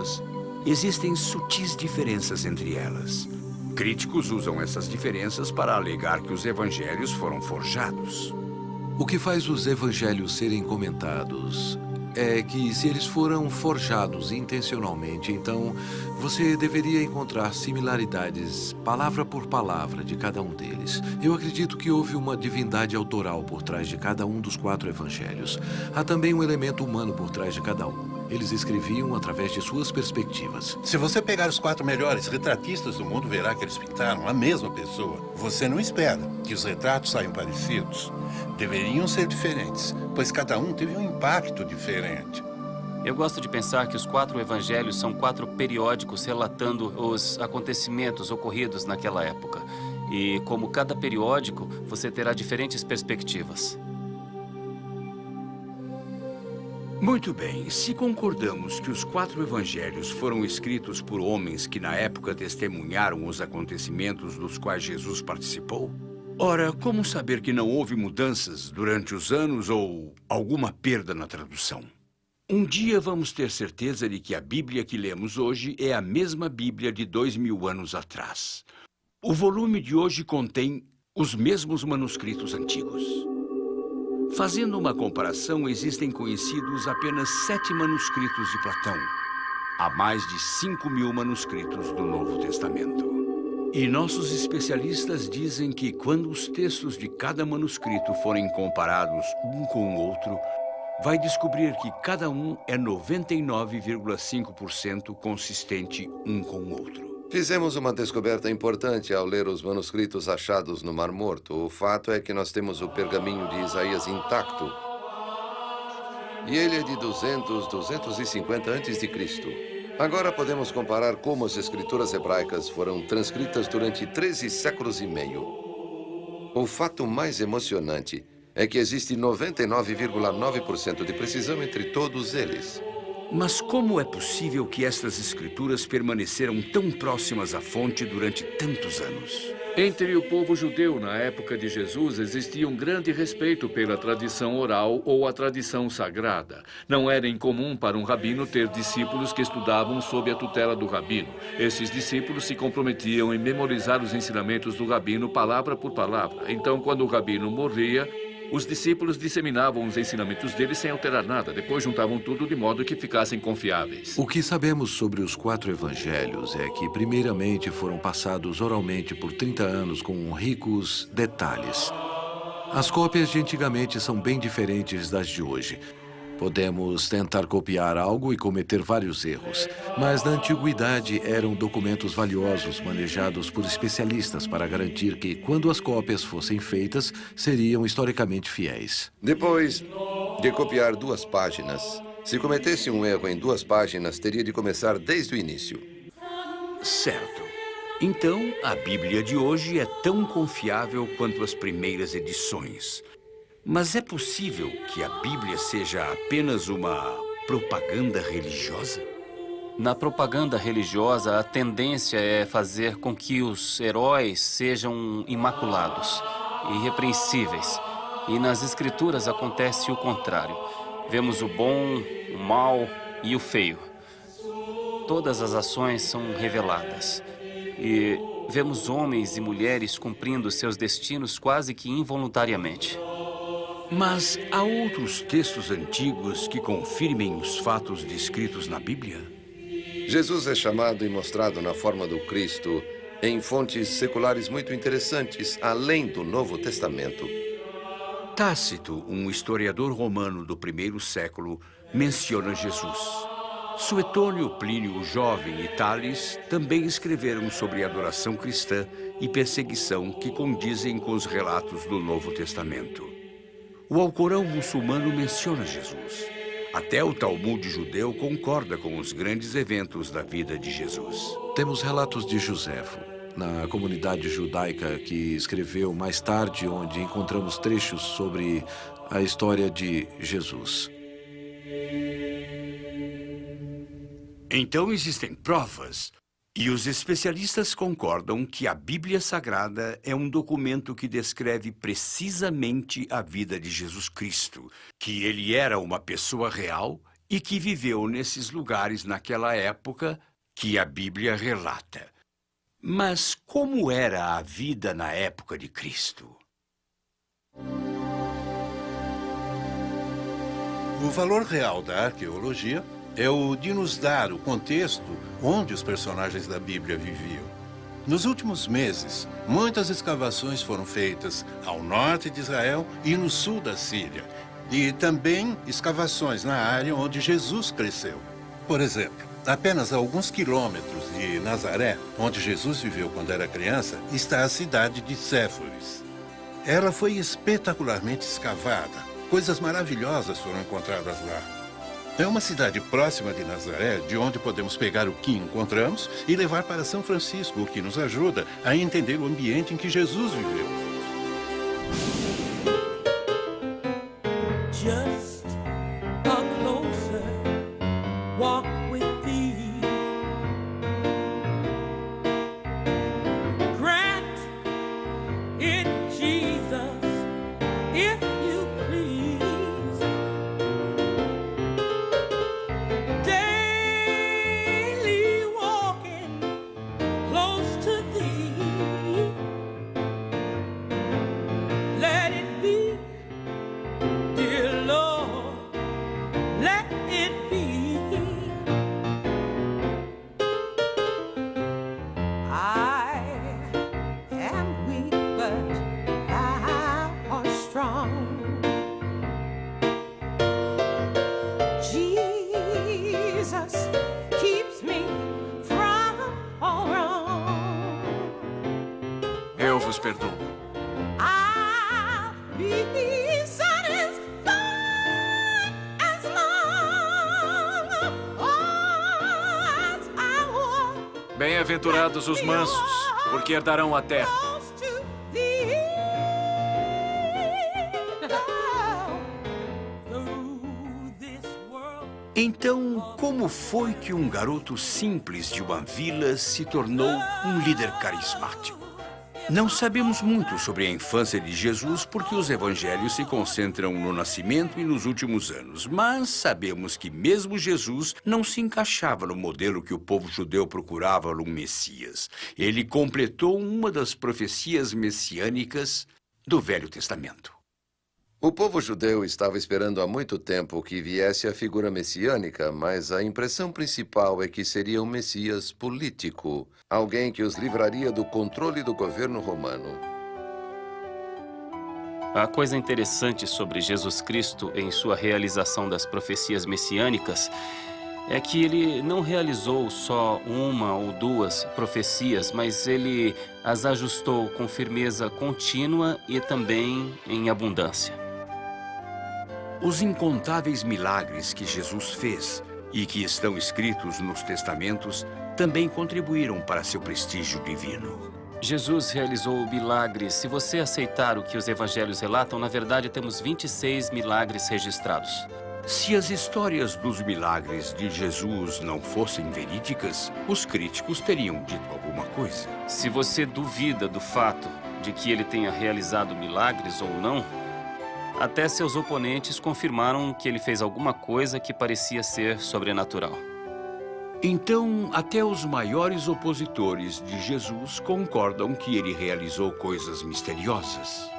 pessoas, existem sutis diferenças entre elas. Críticos usam essas diferenças para alegar que os evangelhos foram forjados. O que faz os evangelhos serem comentados é que, se eles foram forjados intencionalmente, então você deveria encontrar similaridades, palavra por palavra, de cada um deles. Eu acredito que houve uma divindade autoral por trás de cada um dos 4 evangelhos. Há também um elemento humano por trás de cada um. Eles escreviam através de suas perspectivas. Se você pegar os 4 melhores retratistas do mundo, verá que eles pintaram a mesma pessoa. Você não espera que os retratos saiam parecidos. Deveriam ser diferentes, pois cada um teve um impacto diferente. Eu gosto de pensar que os 4 evangelhos são 4 periódicos relatando os acontecimentos ocorridos naquela época. E como cada periódico, você terá diferentes perspectivas. Muito bem, se concordamos que os 4 evangelhos foram escritos por homens que na época testemunharam os acontecimentos dos quais Jesus participou, ora, como saber que não houve mudanças durante os anos ou alguma perda na tradução? Um dia vamos ter certeza de que a Bíblia que lemos hoje é a mesma Bíblia de 2000 anos atrás. O volume de hoje contém os mesmos manuscritos antigos. Fazendo uma comparação, existem conhecidos apenas 7 manuscritos de Platão. Há mais de 5.000 manuscritos do Novo Testamento. E nossos especialistas dizem que quando os textos de cada manuscrito forem comparados um com o outro, vai descobrir que cada um é 99,5% consistente um com o outro. Fizemos uma descoberta importante ao ler os manuscritos achados no Mar Morto. O fato é que nós temos o pergaminho de Isaías intacto. E ele é de 250 a.C. Agora podemos comparar como as escrituras hebraicas foram transcritas durante 13 séculos e meio. O fato mais emocionante é que existe 99,9% de precisão entre todos eles. Mas como é possível que estas escrituras permaneceram tão próximas à fonte durante tantos anos? Entre o povo judeu na época de Jesus existia um grande respeito pela tradição oral ou a tradição sagrada. Não era incomum para um rabino ter discípulos que estudavam sob a tutela do rabino. Esses discípulos se comprometiam em memorizar os ensinamentos do rabino palavra por palavra. Então, quando o rabino morria, os discípulos disseminavam os ensinamentos dele sem alterar nada. Depois juntavam tudo de modo que ficassem confiáveis. O que sabemos sobre os 4 evangelhos é que, primeiramente, foram passados oralmente por 30 anos com ricos detalhes. As cópias de antigamente são bem diferentes das de hoje. Podemos tentar copiar algo e cometer vários erros, mas na antiguidade eram documentos valiosos manejados por especialistas para garantir que, quando as cópias fossem feitas, seriam historicamente fiéis. Depois de copiar 2 páginas, se cometesse um erro em 2 páginas, teria de começar desde o início. Certo. Então, a Bíblia de hoje é tão confiável quanto as primeiras edições. Mas é possível que a Bíblia seja apenas uma propaganda religiosa? Na propaganda religiosa, a tendência é fazer com que os heróis sejam imaculados, irrepreensíveis. E nas Escrituras acontece o contrário. Vemos o bom, o mal e o feio. Todas as ações são reveladas. E vemos homens e mulheres cumprindo seus destinos quase que involuntariamente. Mas há outros textos antigos que confirmem os fatos descritos na Bíblia? Jesus é chamado e mostrado na forma do Cristo em fontes seculares muito interessantes, além do Novo Testamento. Tácito, um historiador romano do 1º século, menciona Jesus. Suetônio, Plínio o Jovem e Tales também escreveram sobre adoração cristã e perseguição que condizem com os relatos do Novo Testamento. O Alcorão muçulmano menciona Jesus. Até o Talmud judeu concorda com os grandes eventos da vida de Jesus. Temos relatos de Joséfo, na comunidade judaica, que escreveu mais tarde, onde encontramos trechos sobre a história de Jesus. Então existem provas. E os especialistas concordam que a Bíblia Sagrada é um documento que descreve precisamente a vida de Jesus Cristo, que ele era uma pessoa real e que viveu nesses lugares naquela época que a Bíblia relata. Mas como era a vida na época de Cristo? O valor real da arqueologia é o de nos dar o contexto onde os personagens da Bíblia viviam. Nos últimos meses, muitas escavações foram feitas ao norte de Israel e no sul da Síria. E também escavações na área onde Jesus cresceu. Por exemplo, apenas a alguns quilômetros de Nazaré, onde Jesus viveu quando era criança, está a cidade de Séforis. Ela foi espetacularmente escavada. Coisas maravilhosas foram encontradas lá. É uma cidade próxima de Nazaré, de onde podemos pegar o que encontramos e levar para São Francisco, o que nos ajuda a entender o ambiente em que Jesus viveu. Just a closer walk with thee. Grant it, Jesus, if you please. Daily walking close to thee. Let it be. Dear Lord, let it be. I am weak, but thou art strong. Jesus keeps me from all wrong. Eu vos perdoo. I'll be satisfied as long as I walk Bem-aventurados os mansos, porque herdarão a terra. close to thee. Through this world. Então, como foi que um garoto simples de uma vila se tornou um líder carismático? Não sabemos muito sobre a infância de Jesus porque os evangelhos se concentram no nascimento e nos últimos anos, mas sabemos que mesmo Jesus não se encaixava no modelo que o povo judeu procurava no Messias. Ele completou uma das profecias messiânicas do Velho Testamento. O povo judeu estava esperando há muito tempo que viesse a figura messiânica, mas a impressão principal é que seria um Messias político, alguém que os livraria do controle do governo romano. A coisa interessante sobre Jesus Cristo em sua realização das profecias messiânicas é que ele não realizou só uma ou duas profecias, mas ele as ajustou com firmeza contínua e também em abundância. Os incontáveis milagres que Jesus fez e que estão escritos nos testamentos também contribuíram para seu prestígio divino. Jesus realizou milagres. Se você aceitar o que os evangelhos relatam, na verdade temos 26 milagres registrados. Se as histórias dos milagres de Jesus não fossem verídicas, os críticos teriam dito alguma coisa. Se você duvida do fato de que ele tenha realizado milagres ou não, até seus oponentes confirmaram que ele fez alguma coisa que parecia ser sobrenatural. Então, até os maiores opositores de Jesus concordam que ele realizou coisas misteriosas.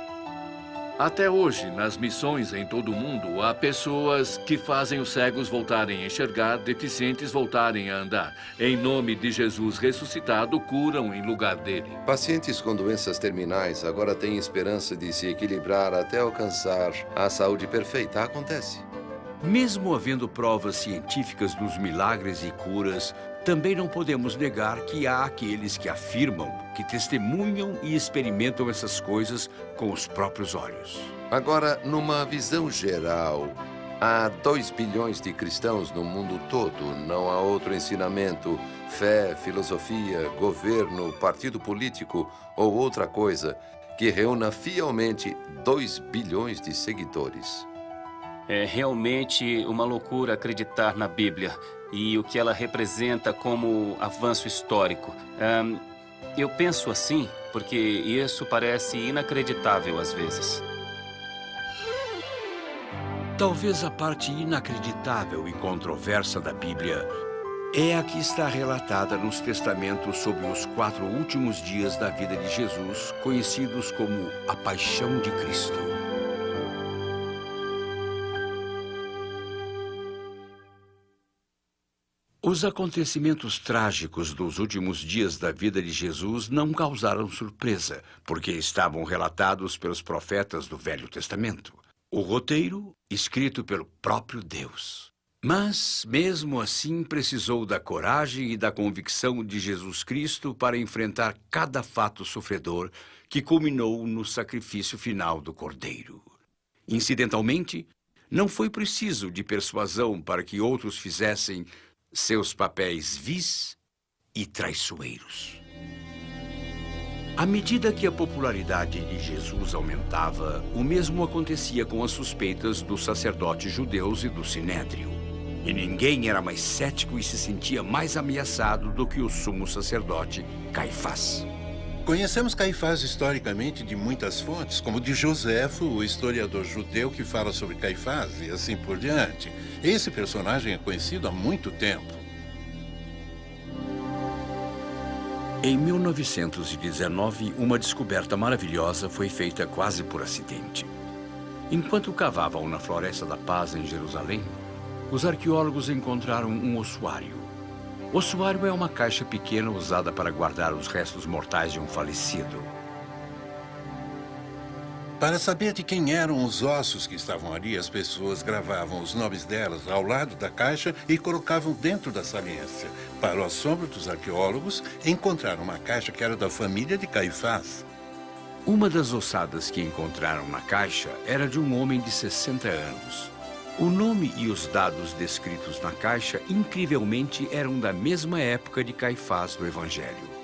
Até hoje, nas missões em todo o mundo, há pessoas que fazem os cegos voltarem a enxergar, deficientes voltarem a andar. Em nome de Jesus ressuscitado, curam em lugar dele. Pacientes com doenças terminais agora têm esperança de se equilibrar até alcançar a saúde perfeita. Acontece. Mesmo havendo provas científicas dos milagres e curas, também não podemos negar que há aqueles que afirmam, que testemunham e experimentam essas coisas com os próprios olhos. Agora, numa visão geral, há 2 bilhões de cristãos no mundo todo. Não há outro ensinamento, fé, filosofia, governo, partido político ou outra coisa que reúna fielmente 2 bilhões de seguidores. É realmente uma loucura acreditar na Bíblia e o que ela representa como avanço histórico. Eu penso assim porque isso parece inacreditável às vezes. Talvez a parte inacreditável e controversa da Bíblia é a que está relatada nos testamentos sobre os 4 últimos dias da vida de Jesus, conhecidos como a Paixão de Cristo. Os acontecimentos trágicos dos últimos dias da vida de Jesus não causaram surpresa, porque estavam relatados pelos profetas do Velho Testamento. O roteiro, escrito pelo próprio Deus. Mas, mesmo assim, precisou da coragem e da convicção de Jesus Cristo para enfrentar cada fato sofredor que culminou no sacrifício final do Cordeiro. Incidentalmente, não foi preciso de persuasão para que outros fizessem seus papéis vis e traiçoeiros. À medida que a popularidade de Jesus aumentava, o mesmo acontecia com as suspeitas dos sacerdotes judeus e do Sinédrio. E ninguém era mais cético e se sentia mais ameaçado do que o sumo sacerdote Caifás. Conhecemos Caifás historicamente de muitas fontes, como de Joséfo, o historiador judeu que fala sobre Caifás e assim por diante. Esse personagem é conhecido há muito tempo. Em 1919, uma descoberta maravilhosa foi feita quase por acidente. Enquanto cavavam na Floresta da Paz, em Jerusalém, os arqueólogos encontraram um ossuário. Ossuário é uma caixa pequena usada para guardar os restos mortais de um falecido. Para saber de quem eram os ossos que estavam ali, as pessoas gravavam os nomes delas ao lado da caixa e colocavam dentro da saliência. Para o assombro dos arqueólogos, encontraram uma caixa que era da família de Caifás. Uma das ossadas que encontraram na caixa era de um homem de 60 anos. O nome e os dados descritos na caixa, incrivelmente, eram da mesma época de Caifás do Evangelho.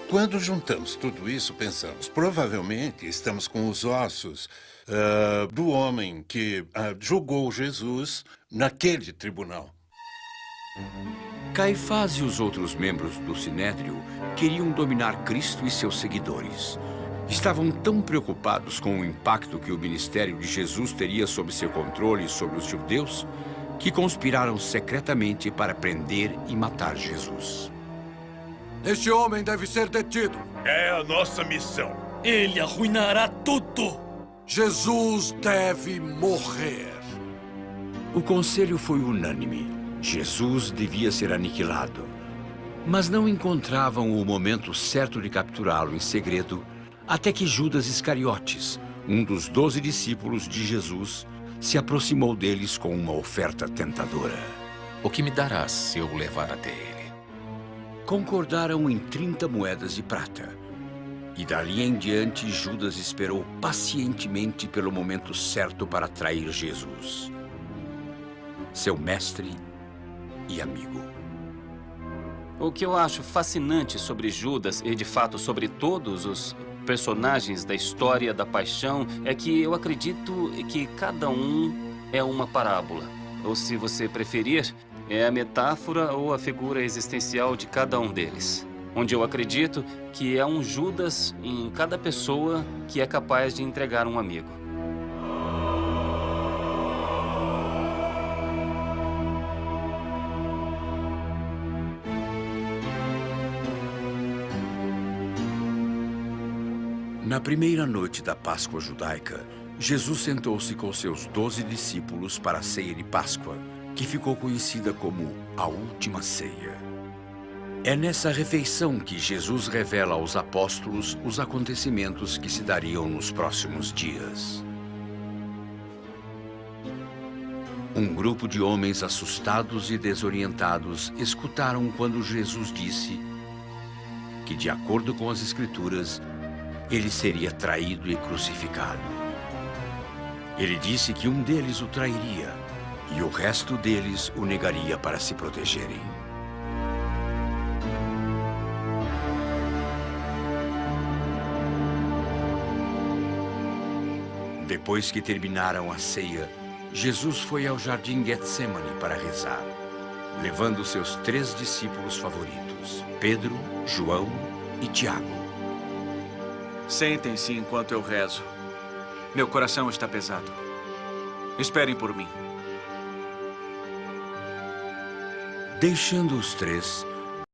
Quando juntamos tudo isso, pensamos, provavelmente estamos com os ossos do homem que julgou Jesus naquele tribunal. Caifás e os outros membros do Sinédrio queriam dominar Cristo e seus seguidores. Estavam tão preocupados com o impacto que o ministério de Jesus teria sob seu controle sobre os judeus, que conspiraram secretamente para prender e matar Jesus. Este homem deve ser detido. É a nossa missão. Ele arruinará tudo! Jesus deve morrer. O conselho foi unânime. Jesus devia ser aniquilado. Mas não encontravam o momento certo de capturá-lo em segredo, até que Judas Iscariotes, um dos 12 discípulos de Jesus, se aproximou deles com uma oferta tentadora. O que me darás se eu o levar até ele? Concordaram em 30 moedas de prata. E dali em diante, Judas esperou pacientemente pelo momento certo para trair Jesus, seu mestre e amigo. O que eu acho fascinante sobre Judas e, de fato, sobre todos os personagens da história da paixão é que eu acredito que cada um é uma parábola. Ou, se você preferir, é a metáfora ou a figura existencial de cada um deles. Onde eu acredito que é um Judas em cada pessoa que é capaz de entregar um amigo. Na primeira noite da Páscoa judaica, Jesus sentou-se com seus 12 discípulos para a ceia de Páscoa, que ficou conhecida como a Última Ceia. É nessa refeição que Jesus revela aos apóstolos os acontecimentos que se dariam nos próximos dias. Um grupo de homens assustados e desorientados escutaram quando Jesus disse que, de acordo com as Escrituras, ele seria traído e crucificado. Ele disse que um deles o trairia e o resto deles o negaria para se protegerem. Depois que terminaram a ceia, Jesus foi ao jardim Getsemane para rezar, levando seus 3 discípulos favoritos, Pedro, João e Tiago. Sentem-se enquanto eu rezo. Meu coração está pesado. Esperem por mim. Deixando os três,